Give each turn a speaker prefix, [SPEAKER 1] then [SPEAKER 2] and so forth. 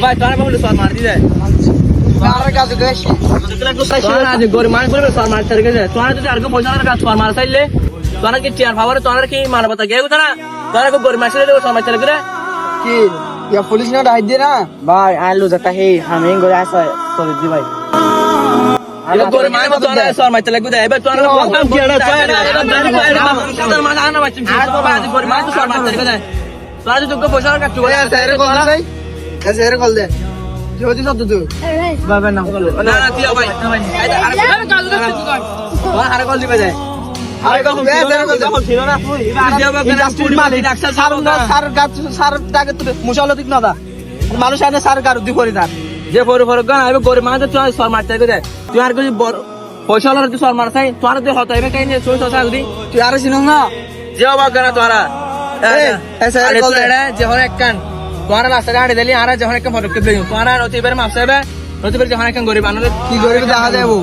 [SPEAKER 1] ভাই তোরা বলে সর মার দি যায় কার কাছে গেছি তোরা আজ গরি মান করে সর মার চলে গেছে তোরা যদি আর কো পয়সা কাজ সর মার চাইলে তোরা কি চেয়ার পাওয়ারে তোরা কি মানবতা গেউ তোরা তোরা কো গরি মার চলে সর মার চলে গেছে
[SPEAKER 2] কি ইয়া পুলিশ না ডাই দে না ভাই আইলো যেটা হে আমি গরে আসা চলে দি ভাই
[SPEAKER 1] আলো গরি মান তোরা সর মার চলে গেছে এবার তোরা কাম কি না তোরা মান আনা বাচ্চা তো বাজ গরি মান তো সর মার চলে গেছে তোরা যদি কো পয়সা কাজ চলে
[SPEAKER 2] স্যার কল না ভাই স্যার কল দে যদি সব তুই বাবা না
[SPEAKER 1] না না তুই ভাই আরে কাজ করছিস তুই তোরা আরে কল দিবে যায় আরে কল কল ছিল না তুই
[SPEAKER 2] মানুষ আনে সার কার দি করি তার
[SPEAKER 1] যে ফরে ফরে গান আইবে গরি মান তো সর মারতে গেছে তুই আর কিছু পয়সা হলো তুই সর মারছাই তোর তুই হতাইবে কাই নে সই সসা দি
[SPEAKER 2] তুই আর চিনো না
[SPEAKER 1] যে বাবা গানা তোরা আরে তো এড়া যে হরে এক কান তোরা রাস্তা গাড়ি দিলি আর যখন এক পদক্ষেপ লই তোরা নতিবের মাপসাইবে নতিবের যখন এক গরিব আনলে
[SPEAKER 2] কি গরিব দেখা যাবো